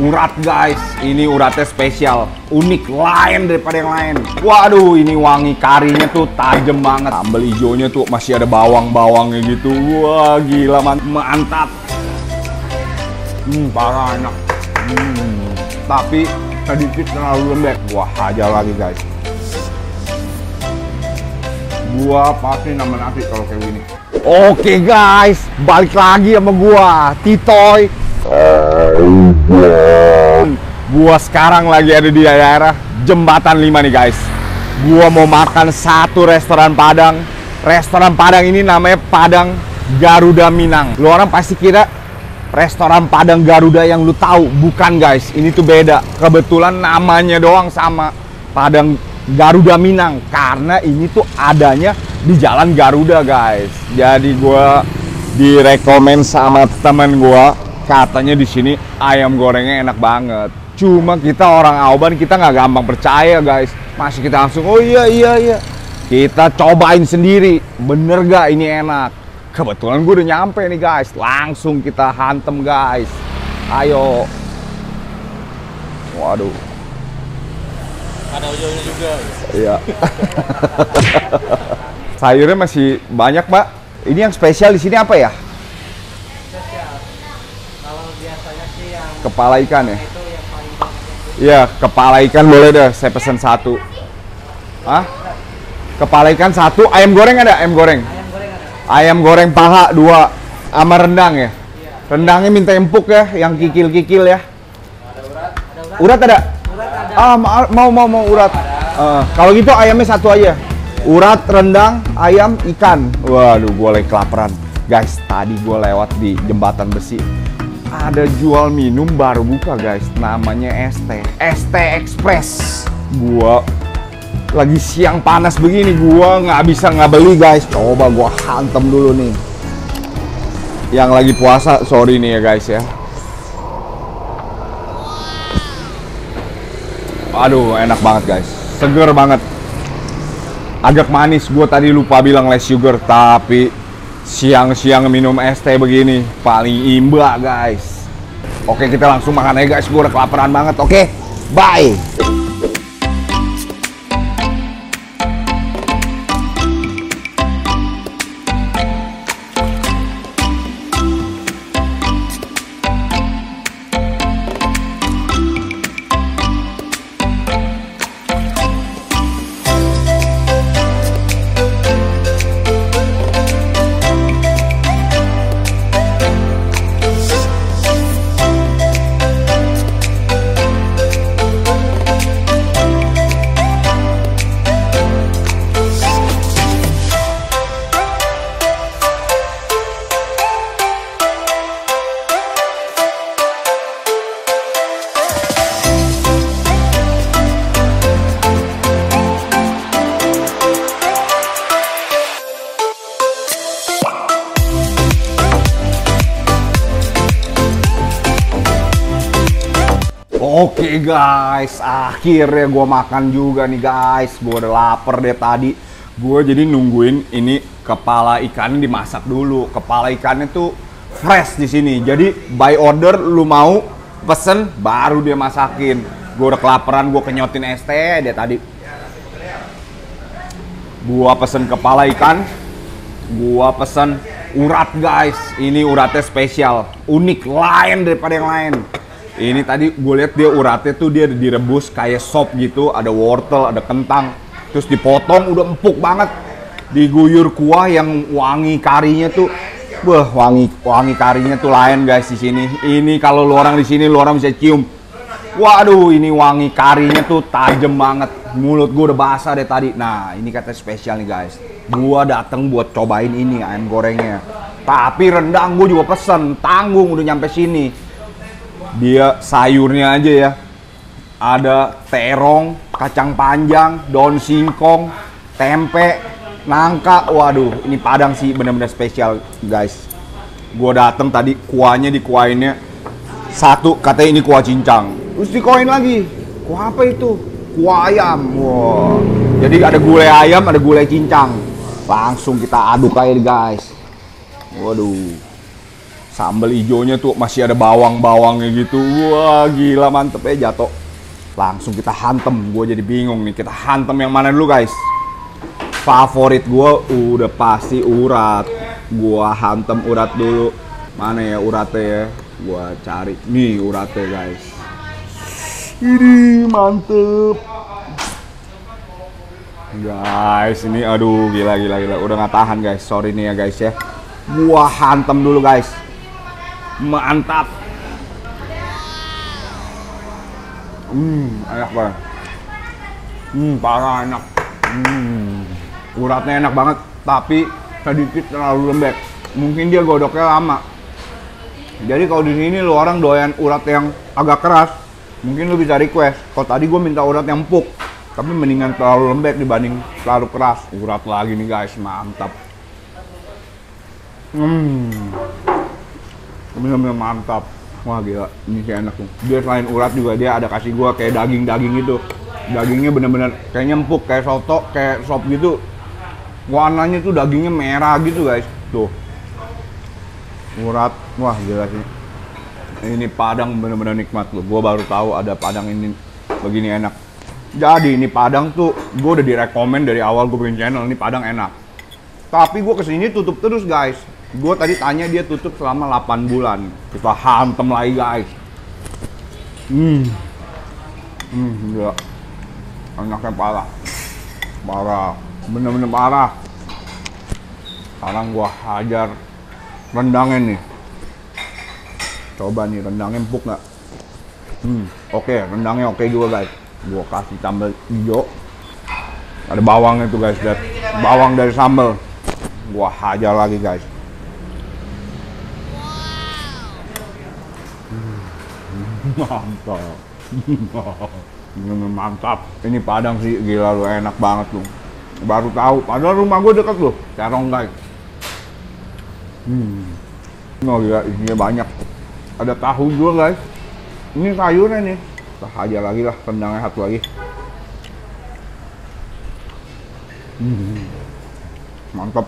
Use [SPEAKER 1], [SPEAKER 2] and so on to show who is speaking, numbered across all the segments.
[SPEAKER 1] Urat guys, ini uratnya spesial, unik, lain daripada yang lain. Waduh, ini wangi karinya tuh tajam banget. Sambal hijaunya tuh masih ada bawang-bawangnya gitu. Wah, gila mantap. Parah enak. Tapi sedikit terlalu lembek. Gua hajar lagi guys. Gua pasti nambah nasi kalau kayak gini. Oke guys, balik lagi sama gua, Titoy. Gua sekarang lagi ada di daerah Jembatan 5 nih guys. Gua mau makan satu restoran Padang. Restoran Padang ini namanya Padang Garuda Minang. Lu orang pasti kira restoran Padang Garuda yang lu tahu. Bukan guys, ini tuh beda. Kebetulan namanya doang sama, Padang Garuda Minang. Karena ini tuh adanya di Jalan Garuda guys. Jadi gua direkomend sama temen gua. Katanya di sini ayam gorengnya enak banget. Cuma kita orang Auban, kita nggak gampang percaya guys. Masih kita langsung, oh iya. Kita cobain sendiri, bener gak ini enak. Kebetulan gue udah nyampe nih guys. Langsung kita hantem guys. Ayo. Waduh.
[SPEAKER 2] Ada ujungnya juga.
[SPEAKER 1] Iya. Sayurnya masih banyak, Mbak. Ini yang spesial di sini apa ya?
[SPEAKER 2] Biasanya sih yang
[SPEAKER 1] kepala ikan ya?
[SPEAKER 2] itu yang paling banyak.
[SPEAKER 1] Iya, kepala ikan boleh deh, saya pesen satu. Hah? Kepala ikan satu, ayam goreng ada? Ayam goreng?
[SPEAKER 2] Ayam goreng ada.
[SPEAKER 1] Ayam goreng paha 2, sama rendang ya?
[SPEAKER 2] Iya.
[SPEAKER 1] Rendangnya minta empuk ya, yang kikil-kikil ya?
[SPEAKER 2] Ada urat. Ada urat.
[SPEAKER 1] Urat ada?
[SPEAKER 2] Urat ada.
[SPEAKER 1] Ah, mau urat. Kalau gitu ayamnya satu aja. Urat, rendang, ayam, ikan. Waduh, gue lagi kelaparan. Guys, tadi gue lewat di jembatan besi. Ada jual minum baru buka guys, namanya ST Express. Gua lagi siang panas begini, gua nggak bisa nggak beli guys. Coba gua hantem dulu nih. Yang lagi puasa, sorry nih ya guys ya. Aduh, enak banget guys, seger banget. Agak manis, gua tadi lupa bilang less sugar, tapi siang-siang minum es teh begini paling imba guys. Oke, kita langsung makan aja guys, gue udah kelaparan banget. Oke, bye. Oke guys, akhirnya gue makan juga nih guys. Gue udah lapar deh tadi. Gue jadi nungguin ini kepala ikan dimasak dulu. Kepala ikannya tuh fresh di sini. Jadi by order, lu mau pesen baru dia masakin. Gue udah kelaparan, gue kenyotin es teh dia tadi. Gue pesen kepala ikan. Gue pesen urat guys. Ini uratnya spesial, unik, lain daripada yang lain. Ini tadi gue lihat dia uratnya tuh dia direbus kayak sop gitu, ada wortel, ada kentang, terus dipotong udah empuk banget, diguyur kuah yang wangi karinya tuh, wah wangi karinya tuh lain guys di sini. Ini kalau lu orang di sini lu orang bisa cium, waduh ini wangi karinya tuh tajam banget, mulut gue udah basah deh tadi. Nah ini katanya spesial nih guys, gue dateng buat cobain ini ayam gorengnya, tapi rendang gue juga pesen, tanggung udah nyampe sini. Dia sayurnya aja ya, ada terong, kacang panjang, daun singkong, tempe, nangka. Waduh, ini Padang sih bener-bener spesial guys. Gue dateng tadi kuahnya dikuahinnya satu, katanya ini kuah cincang. Terus dikuahin lagi, kuah apa itu? Kuah ayam. Wow. Jadi ada gulai ayam, ada gulai cincang. Langsung kita aduk aja guys. Waduh. Sambal hijaunya tuh masih ada bawang-bawangnya gitu. Wah, gila mantep ya jatuh. Langsung kita hantem. Gue jadi bingung nih. Kita hantem yang mana dulu guys? Favorit gue udah pasti urat. Gue hantem urat dulu. Mana ya uratnya ya? Gue cari. Nih uratnya guys. Ini mantep. Guys, ini aduh gila. Udah nggak tahan guys. Sorry nih ya guys ya. Gue hantem dulu guys. Mantap. Enak banget. Parah enak. Uratnya enak banget, tapi sedikit terlalu lembek. Mungkin dia godoknya lama. Jadi kalau di sini lu orang doyan urat yang agak keras, mungkin lu bisa request. Kalau tadi gue minta urat yang empuk, tapi mendingan terlalu lembek dibanding terlalu keras. Urat lagi nih guys, mantap. Bener-bener mantap. Wah gila, ini sih enak tuh. Dia selain urat juga dia ada kasih gua kayak daging-daging gitu. Dagingnya bener-bener kayaknya empuk, kayak soto, kayak sop gitu. Warnanya tuh dagingnya merah gitu guys. Tuh. Urat, wah gila sih. Ini Padang bener-bener nikmat loh. Gua baru tahu ada Padang ini begini enak. Jadi ini Padang tuh gua udah direkomend dari awal gue bikin channel, ini Padang enak. Tapi gua kesini tutup terus guys. Gue tadi tanya dia tutup selama 8 bulan. Kita hantem lagi guys. Gila. Enaknya parah. Parah. Bener-bener parah. Sekarang gue hajar rendangnya nih. Coba nih rendangnya empuk nggak? Oke, rendangnya oke juga guys. Gue kasih sambal hijau. Ada bawangnya tuh guys. Bawang dari sambal. Gue hajar lagi guys. Mantap. Mantap. Ini Padang sih gila lu, enak banget lu. Baru tahu, padahal rumah gue deket loh, Serong guys. Oh gila, isinya banyak. Ada tahu juga guys. Ini sayurnya nih. Kita aja lagi lah, rendangnya satu lagi. Mantap.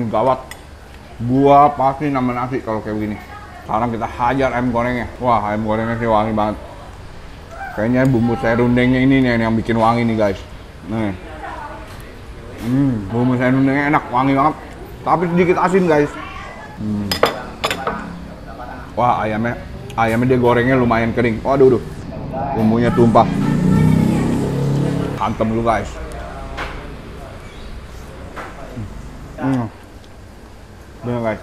[SPEAKER 1] Gawat. Gua pasti nambah nasi kalau kayak begini. Sekarang kita hajar ayam gorengnya. Wah, ayam gorengnya sih wangi banget. Kayaknya bumbu serundengnya ini nih yang bikin wangi nih guys. Nih. Bumbu serundengnya enak, wangi banget. Tapi sedikit asin guys. Wah, ayamnya dia gorengnya lumayan kering. Waduh, bumbunya tumpah. Hantem dulu guys. Bener guys.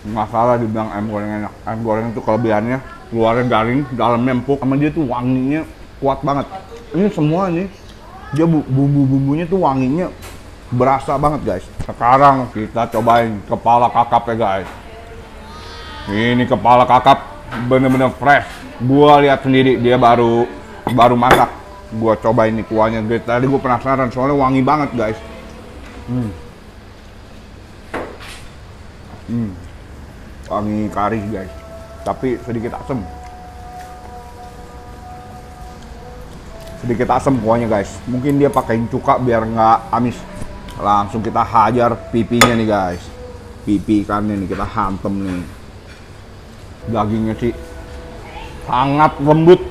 [SPEAKER 1] Masalah dibilang ayam goreng enak. Ayam goreng itu kelebihannya luarnya garing, dalamnya empuk, sama dia tuh wanginya kuat banget. Ini semua nih dia bumbu-bumbunya tuh wanginya berasa banget guys. Sekarang kita cobain kepala kakap ya guys. Ini kepala kakap bener-bener fresh. Gua lihat sendiri dia baru masak. Gua cobain nih kuahnya. Tadi gua penasaran soalnya wangi banget guys. Wangi kari guys, tapi sedikit asem. Sedikit asem kuahnya guys. Mungkin dia pakein cuka biar nggak amis. Langsung kita hajar pipinya nih guys. Pipi ikannya nih kita hantem nih. Dagingnya sih sangat lembut.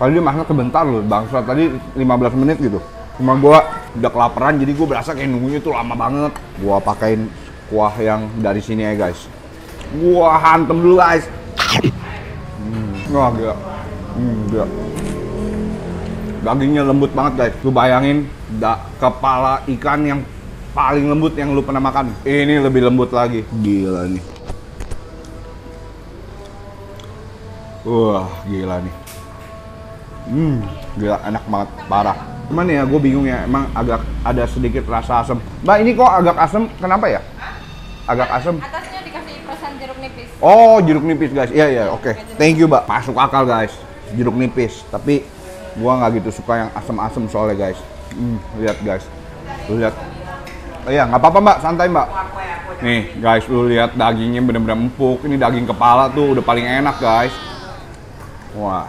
[SPEAKER 1] Tadi dia masaknya sebentar loh, bangsa tadi 15 menit gitu. Cuma gua udah kelaparan jadi gua berasa kayak nunggunya tuh lama banget. Gua pakein kuah yang dari sini ya guys. Gua hantem dulu guys. Wah gila. Gila. Dagingnya lembut banget guys. Lu bayangin kepala ikan yang paling lembut yang lu pernah makan. Ini lebih lembut lagi. Gila nih. Wah gila nih. Gila enak banget, parah. Cuman ya gue bingung ya, emang agak ada sedikit rasa asam. Mbak ini kok agak asam, kenapa ya? Agak asam.
[SPEAKER 3] Atasnya dikasih irasan jeruk nipis.
[SPEAKER 1] Oh, jeruk nipis guys. Iya, oke. Thank you, Mbak. Masuk akal guys. Jeruk nipis. Tapi gua nggak gitu suka yang asam-asam soalnya guys. Lihat guys. Lu lihat. Oh iya, nggak apa-apa Mbak, santai Mbak. Nih guys, lu lihat dagingnya bener-bener empuk. Ini daging kepala tuh udah paling enak guys. Wah.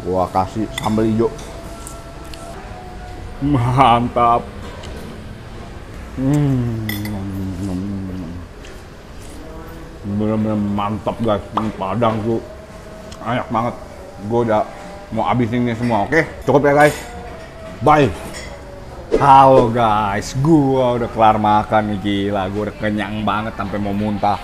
[SPEAKER 1] Gua kasih sambal hijau. Mantap. Bener-bener mantap guys. Ini Padang tuh enak banget. Gue udah mau habisin ini semua. Oke, cukup ya guys. Bye. Halo guys, gua udah kelar makan nih, gila. Gua udah kenyang banget sampai mau muntah.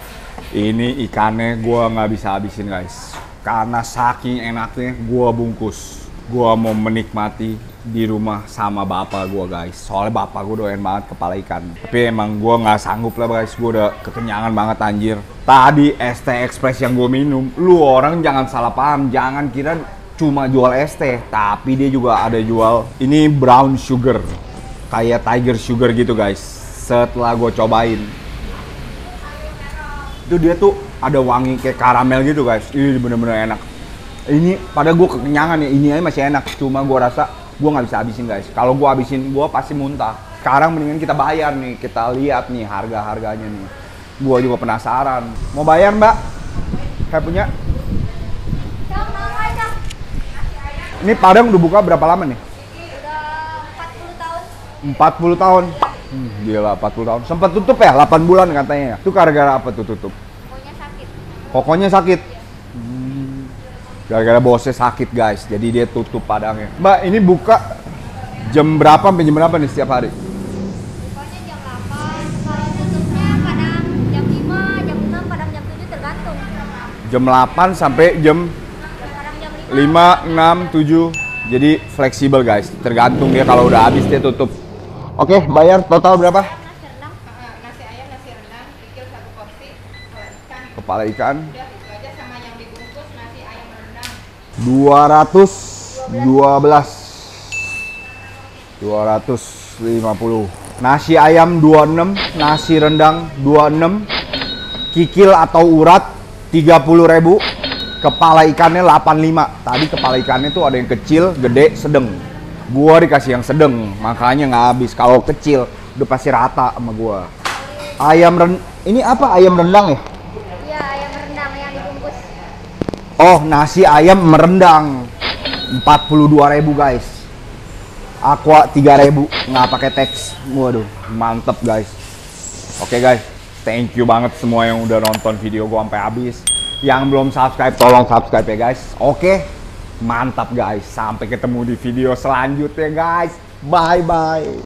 [SPEAKER 1] Ini ikannya gua nggak bisa habisin guys, karena saking enaknya gua bungkus. Gua mau menikmati di rumah sama bapak gua guys. Soalnya bapak gua doyan banget kepala ikan. Tapi emang gua nggak sanggup lah guys, gua udah kekenyangan banget anjir. Tadi es teh express yang gua minum, lu orang jangan salah paham, jangan kira cuma jual es teh, tapi dia juga ada jual ini brown sugar. Kayak tiger sugar gitu guys. Setelah gue cobain, itu dia tuh ada wangi kayak karamel gitu guys. Ini bener-bener enak. Ini pada gue kekenyangan ya, ini aja masih enak. Cuma gue rasa gue nggak bisa habisin guys. Kalau gue habisin, gue pasti muntah. Sekarang mendingan kita bayar nih, kita lihat nih harga-harganya nih. Gue juga penasaran. Mau bayar mbak? Saya punya. Ini Padang udah buka berapa lama nih? 40 tahun. Gila, 40 tahun. Sempat tutup ya, 8 bulan katanya ya. Itu gara-gara apa tuh tutup?
[SPEAKER 3] Pokoknya sakit.
[SPEAKER 1] Pokoknya sakit. Gara-gara bosnya sakit guys, jadi dia tutup Padangnya. Mbak, ini buka jam berapa sampai jam berapa nih setiap hari?
[SPEAKER 3] Pokoknya jam 8. Kalau tutupnya kadang jam 5, jam 6, kadang jam 7 tergantung.
[SPEAKER 1] Jam 8 sampai jam
[SPEAKER 3] Kadang jam
[SPEAKER 1] 5, 6, 7. Jadi fleksibel guys, tergantung dia kalau udah habis dia tutup. Oke, bayar total berapa?
[SPEAKER 3] Nasi rendang.
[SPEAKER 4] Nasi ayam, nasi rendang, kikil 1 porsi, ikan.
[SPEAKER 1] Kepala ikan
[SPEAKER 4] Udah itu aja sama yang dibungkus nasi ayam rendang.
[SPEAKER 1] 250. Nasi ayam 26, nasi rendang 26, kikil atau urat 30.000, kepala ikannya 85. Tadi kepala ikannya tuh ada yang kecil, gede, sedang. Gua dikasih yang sedang, makanya nggak habis. Kalau kecil udah pasti rata sama gua. Ini apa ayam rendang ya?
[SPEAKER 3] Iya, ayam rendang yang dibungkus.
[SPEAKER 1] Oh, nasi ayam merendang 42.000 guys. Aqua 3.000, nggak pakai teks. Waduh, mantep guys. Oke guys, thank you banget semua yang udah nonton video gua sampai habis. Yang belum subscribe, tolong subscribe ya guys. Oke, mantap guys. Sampai ketemu di video selanjutnya guys. Bye bye.